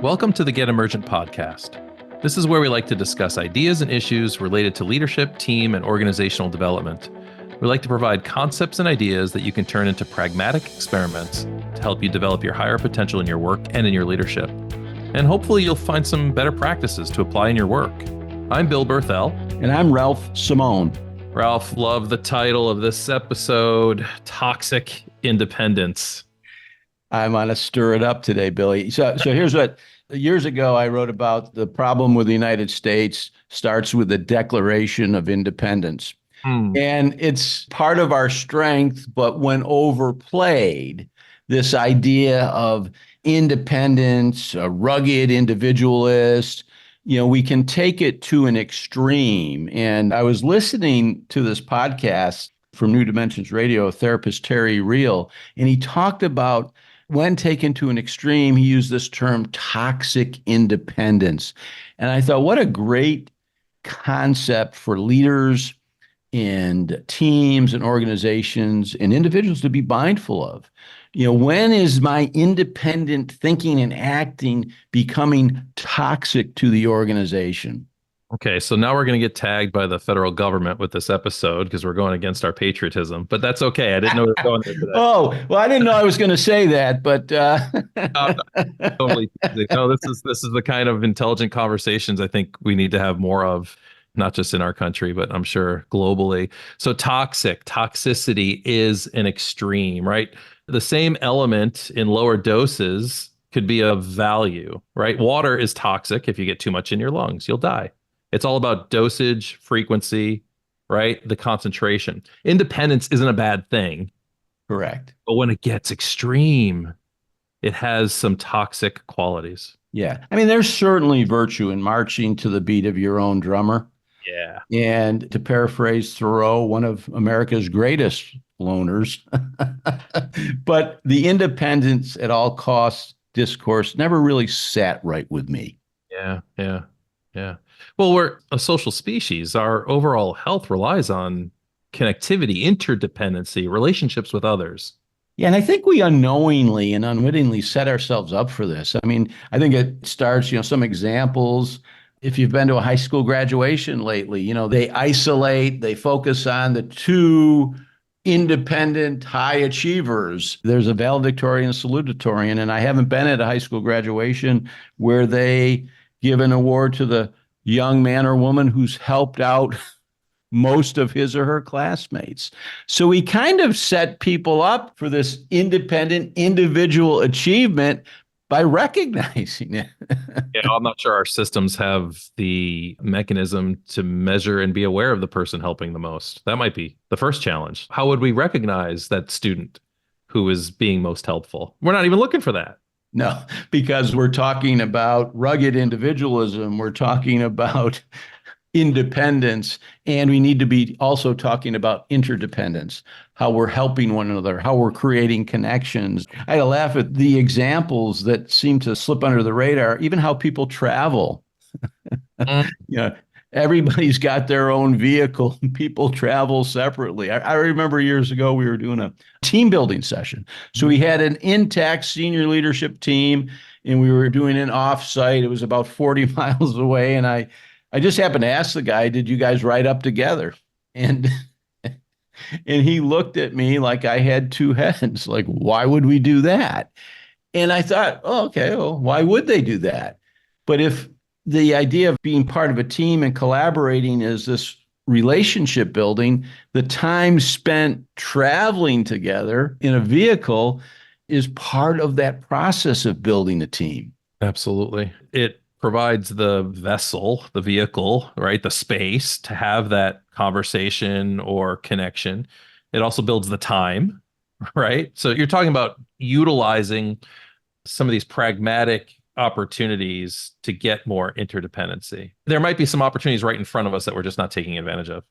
Welcome to the Get Emergent podcast. This is where we like to discuss ideas and issues related to leadership, team, and organizational development. We like to provide concepts and ideas that you can turn into pragmatic experiments to help you develop your higher potential in your work and in your leadership. And hopefully you'll find some better practices to apply in your work. I'm Bill Berthel. And I'm Ralph Simone. Ralph, love the title of this episode, Toxic Independence. I'm going to stir it up today, Billy. So here's what, years ago, I wrote about the problem with the United States starts with the Declaration of Independence. And it's part of our strength, but when overplayed, this idea of independence, a rugged individualist, we can take it to an extreme. And I was listening to this podcast from New Dimensions Radio, therapist Terry Real, and he talked about when taken to an extreme, he used this term toxic independence. And I thought, what a great concept for leaders and teams and organizations and individuals to be mindful of. When is my independent thinking and acting becoming toxic to the organization? Okay, so now we're going to get tagged by the federal government with this episode because we're going against our patriotism, but that's okay. I didn't know we were going there today. Oh, well, I didn't know I was going to say that, but totally. No, this is the kind of intelligent conversations I think we need to have more of, not just in our country, but I'm sure globally. So toxicity is an extreme, right? The same element in lower doses could be of value, right? Water is toxic. If you get too much in your lungs, you'll die. It's all about dosage, frequency, right? The concentration. Independence isn't a bad thing. Correct. But when it gets extreme, it has some toxic qualities. Yeah. I mean, there's certainly virtue in marching to the beat of your own drummer. Yeah. And to paraphrase Thoreau, one of America's greatest loners, but the independence at all costs discourse never really sat right with me. Yeah. Well, we're a social species. Our overall health relies on connectivity, interdependency, relationships with others. Yeah, and I think we unknowingly and unwittingly set ourselves up for this. I mean, I think it starts, some examples. If you've been to a high school graduation lately, they isolate, they focus on the two independent high achievers. There's a valedictorian and salutatorian, and I haven't been at a high school graduation where they give an award to the young man or woman who's helped out most of his or her classmates. So we kind of set people up for this independent individual achievement by recognizing it. I'm not sure our systems have the mechanism to measure and be aware of the person helping the most. That might be the first challenge. How would we recognize that student who is being most helpful? We're not even looking for that. No, because we're talking about rugged individualism. We're talking about independence, and we need to be also talking about interdependence, how we're helping one another, how we're creating connections. I had to laugh at the examples that seem to slip under the radar, even how people travel. Everybody's got their own vehicle. People travel separately. I remember years ago, we were doing a team building session. So we had an intact senior leadership team, and we were doing an offsite. It was about 40 miles away. And I just happened to ask the guy, did you guys ride up together? And he looked at me like I had two heads. Like, why would we do that? And I thought, oh, okay, well, why would they do that? But if the idea of being part of a team and collaborating is this relationship building, the time spent traveling together in a vehicle is part of that process of building a team. Absolutely. It provides the vessel, the vehicle, right? The space to have that conversation or connection. It also builds the time, right? So you're talking about utilizing some of these pragmatic opportunities to get more interdependency. There might be some opportunities right in front of us that we're just not taking advantage of.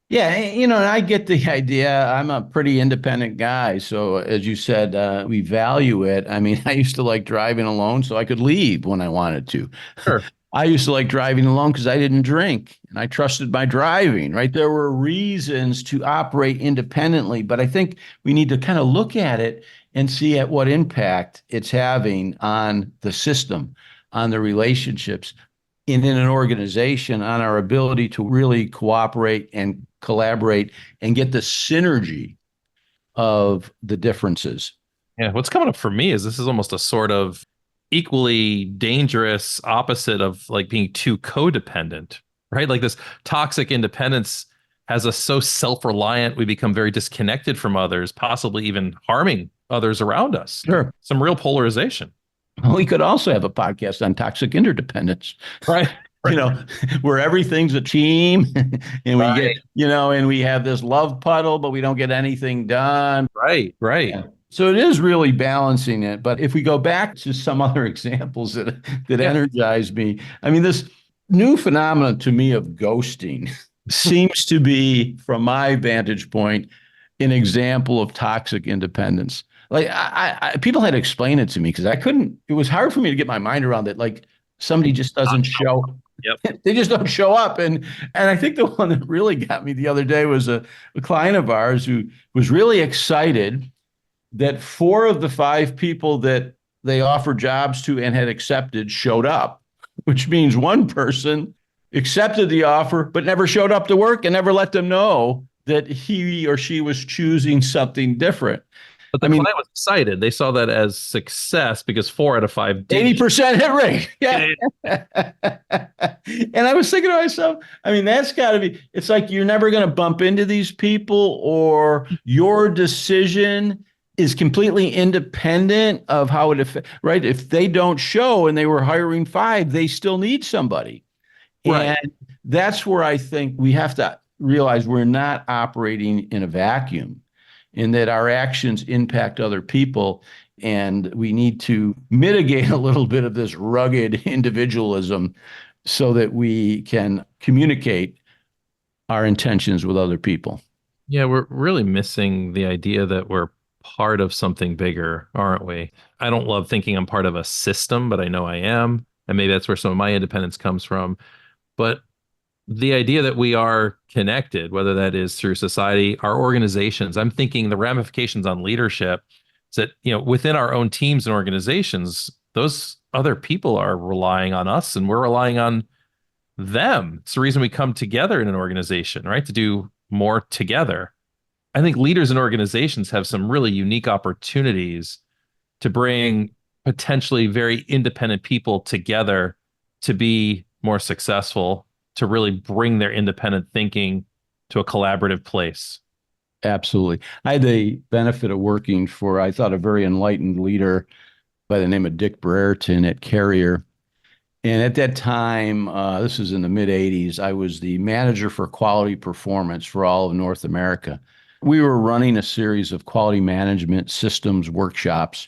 Yeah, and I get the idea. I'm a pretty independent guy. So as you said, we value it. I mean, I used to like driving alone so I could leave when I wanted to. Sure. I used to like driving alone because I didn't drink and I trusted my driving, right? There were reasons to operate independently, but I think we need to kind of look at it and see at what impact it's having on the system. on the relationships in an organization, on our ability to really cooperate and collaborate and get the synergy of the differences. Yeah, what's coming up for me is this is almost a sort of equally dangerous opposite of like being too codependent, right? Like this toxic independence has us so self-reliant, we become very disconnected from others, possibly even harming others around us. Sure. Some real polarization. We could also have a podcast on toxic interdependence. Right. You know, where everything's a team and we get, and we have this love puddle, but we don't get anything done. Right. Yeah. So it is really balancing it. But if we go back to some other examples that energize me, I mean, this new phenomenon to me of ghosting seems to be, from my vantage point, an example of toxic independence. Like I people had to explain it to me because I couldn't. It was hard for me to get my mind around it. Like somebody just doesn't show. Yep. They just don't show up. And I think the one that really got me the other day was a client of ours who was really excited that 4 of the 5 people that they offered jobs to and had accepted showed up, which means one person accepted the offer but never showed up to work and never let them know that he or she was choosing something different. But the client was excited. They saw that as success because 4 out of 5 did. 80% hit rate. Yeah. And I was thinking to myself, I mean, that's got to be, it's like you're never going to bump into these people, or your decision is completely independent of how it affects, right? If they don't show and they were hiring 5, they still need somebody. Right. And that's where I think we have to realize we're not operating in a vacuum, in that our actions impact other people. And we need to mitigate a little bit of this rugged individualism so that we can communicate our intentions with other people. Yeah, we're really missing the idea that we're part of something bigger, aren't we? I don't love thinking I'm part of a system, but I know I am. And maybe that's where some of my independence comes from. But the idea that we are connected, whether that is through society, our organizations, I'm thinking the ramifications on leadership is that, within our own teams and organizations, those other people are relying on us and we're relying on them. It's the reason we come together in an organization, right? To do more together. I think leaders and organizations have some really unique opportunities to bring potentially very independent people together to be more successful, to really bring their independent thinking to a collaborative place. Absolutely. I had the benefit of working for, I thought, a very enlightened leader by the name of Dick Brereton at Carrier. And at that time, this was in the mid 80s, I was the manager for quality performance for all of North America. We were running a series of quality management systems workshops.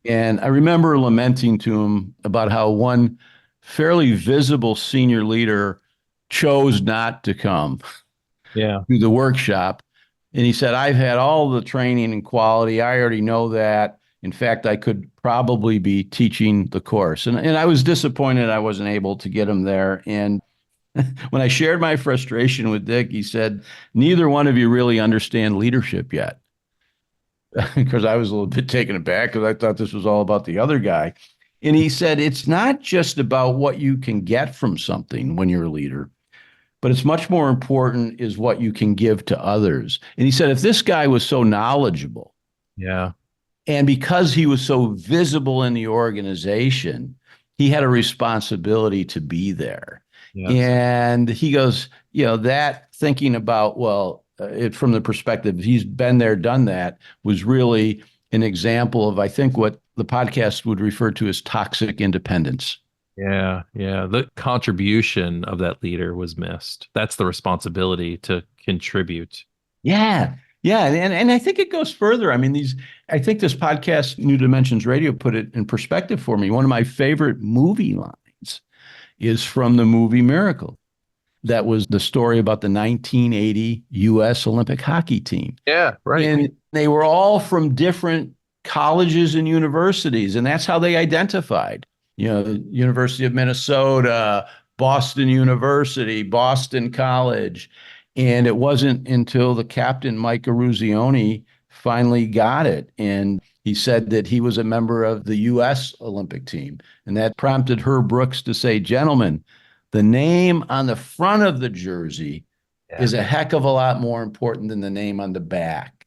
And I remember lamenting to him about how one fairly visible senior leader chose not to come to the workshop. And he said, I've had all the training in quality. I already know that. In fact, I could probably be teaching the course. And I was disappointed I wasn't able to get him there. And when I shared my frustration with Dick, he said, neither one of you really understand leadership yet. Because I was a little bit taken aback because I thought this was all about the other guy. And he said, it's not just about what you can get from something when you're a leader, but it's much more important is what you can give to others. And he said, if this guy was so knowledgeable, and because he was so visible in the organization, he had a responsibility to be there. And he goes, that thinking about, from the perspective, he's been there, done that, was really an example of, I think, what the podcast would refer to as toxic independence. Yeah. The contribution of that leader was missed. That's the responsibility to contribute. Yeah. And I think it goes further. I mean, I think this podcast, New Dimensions Radio, put it in perspective for me. One of my favorite movie lines is from the movie Miracle. That was the story about the 1980 U.S. Olympic hockey team. Yeah, right. And they were all from different colleges and universities, and that's how they identified. The University of Minnesota, Boston University, Boston College. And it wasn't until the captain, Mike Eruzione, finally got it. And He said that he was a member of the U.S. Olympic team, and that prompted Herb Brooks to say, gentlemen, the name on the front of the jersey is a heck of a lot more important than the name on the back.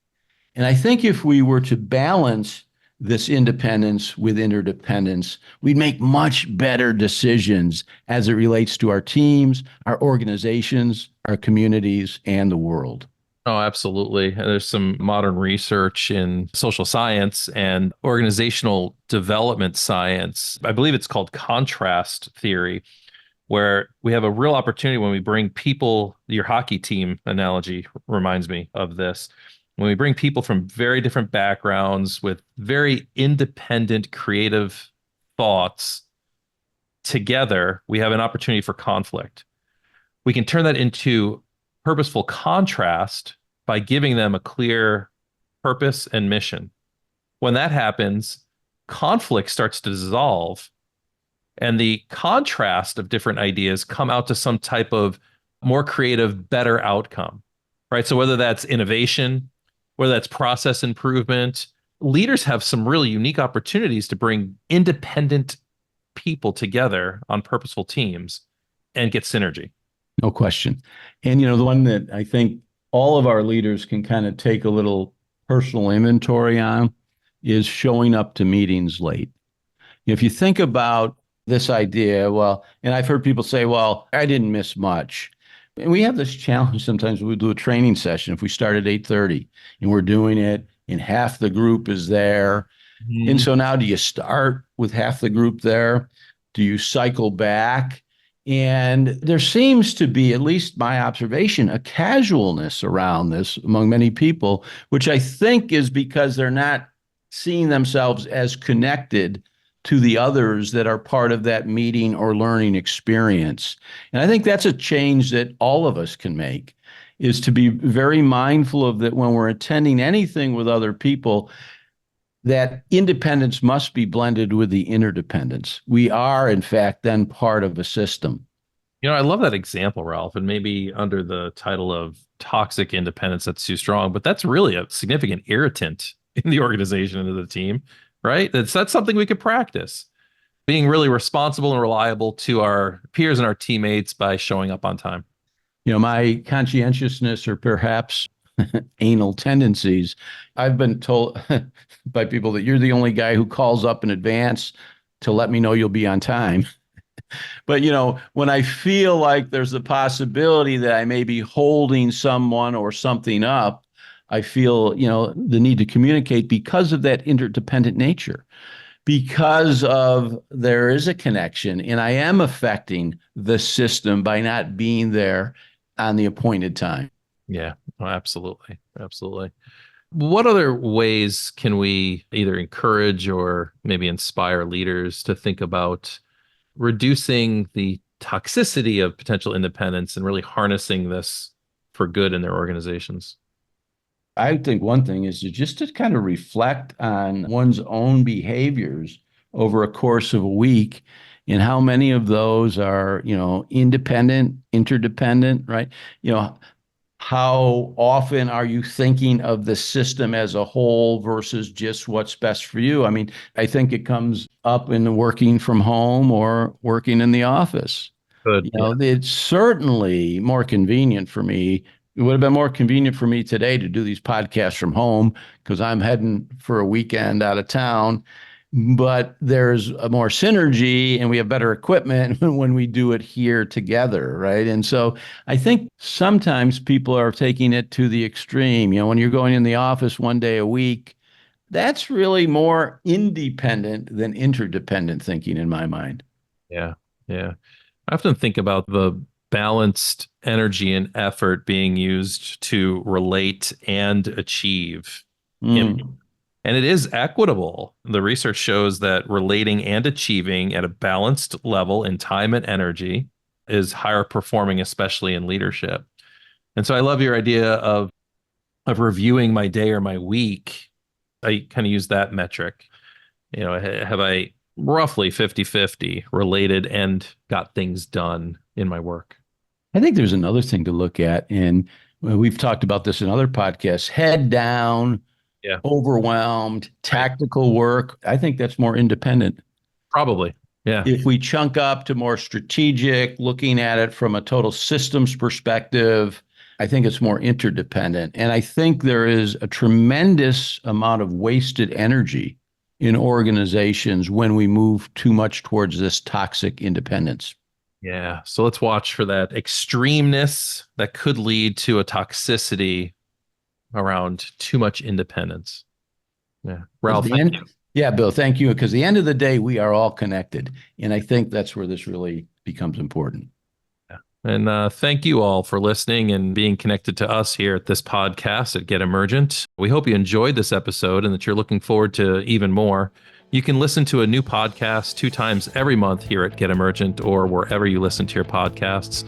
And I think if we were to balance this independence with interdependence, we'd make much better decisions as it relates to our teams, our organizations, our communities, and the world. Oh, absolutely. And there's some modern research in social science and organizational development science. I believe it's called contrast theory, where we have a real opportunity when we bring people, your hockey team analogy reminds me of this. When we bring people from very different backgrounds with very independent, creative thoughts together, we have an opportunity for conflict. We can turn that into purposeful contrast by giving them a clear purpose and mission. When that happens, conflict starts to dissolve, and the contrast of different ideas come out to some type of more creative, better outcome, right? So whether that's innovation, whether that's process improvement, leaders have some really unique opportunities to bring independent people together on purposeful teams and get synergy. No question. And, the one that I think all of our leaders can kind of take a little personal inventory on is showing up to meetings late. If you think about this idea, and I've heard people say, well, I didn't miss much. And we have this challenge sometimes when we do a training session. If we start at 8:30 and we're doing it and half the group is there. Mm-hmm. And so now do you start with half the group there? Do you cycle back? And there seems to be, at least my observation, a casualness around this among many people, which I think is because they're not seeing themselves as connected to the others that are part of that meeting or learning experience. And I think that's a change that all of us can make, is to be very mindful of that when we're attending anything with other people, that independence must be blended with the interdependence. We are, in fact, then part of a system. I love that example, Ralph, and maybe under the title of toxic independence, that's too strong, but that's really a significant irritant in the organization and the team, right? That's something we could practice. Being really responsible and reliable to our peers and our teammates by showing up on time. My conscientiousness or perhaps anal tendencies, I've been told by people that you're the only guy who calls up in advance to let me know you'll be on time. But, when I feel like there's the possibility that I may be holding someone or something up, I feel, the need to communicate because of that interdependent nature, because of there is a connection and I am affecting the system by not being there on the appointed time. Yeah, absolutely. Absolutely. What other ways can we either encourage or maybe inspire leaders to think about reducing the toxicity of potential independence and really harnessing this for good in their organizations? I think one thing is to kind of reflect on one's own behaviors over a course of a week and how many of those are, independent, interdependent, right? How often are you thinking of the system as a whole versus just what's best for you? I mean, I think it comes up in working from home or working in the office. Good. It's certainly more convenient for me. It would have been more convenient for me today to do these podcasts from home because I'm heading for a weekend out of town. But there's a more synergy and we have better equipment when we do it here together, right? And so I think sometimes people are taking it to the extreme. When you're going in the office one day a week, that's really more independent than interdependent thinking in my mind. Yeah, yeah. I often think about the balanced energy and effort being used to relate and achieve. And it is equitable. The research shows that relating and achieving at a balanced level in time and energy is higher performing, especially in leadership. And so I love your idea of reviewing my day or my week. I kind of use that metric. Have I roughly 50-50 related and got things done in my work? I think there's another thing to look at, and we've talked about this in other podcasts, head down, Yeah. overwhelmed, tactical work. I think that's more independent. Probably. Yeah. If we chunk up to more strategic, looking at it from a total systems perspective, I think it's more interdependent. And I think there is a tremendous amount of wasted energy in organizations when we move too much towards this toxic independence. Yeah. So let's watch for that extremeness that could lead to a toxicity around too much independence. Yeah. Ralph, thank you. Yeah, Bill, thank you. Because at the end of the day, we are all connected. And I think that's where this really becomes important. Yeah. And thank you all for listening and being connected to us here at this podcast at Get Emergent. We hope you enjoyed this episode and that you're looking forward to even more. You can listen to a new podcast 2 times every month here at Get Emergent or wherever you listen to your podcasts.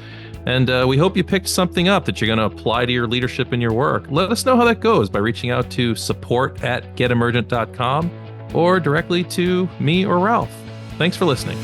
And we hope you picked something up that you're going to apply to your leadership and your work. Let us know how that goes by reaching out to support@getemergent.com or directly to me or Ralph. Thanks for listening.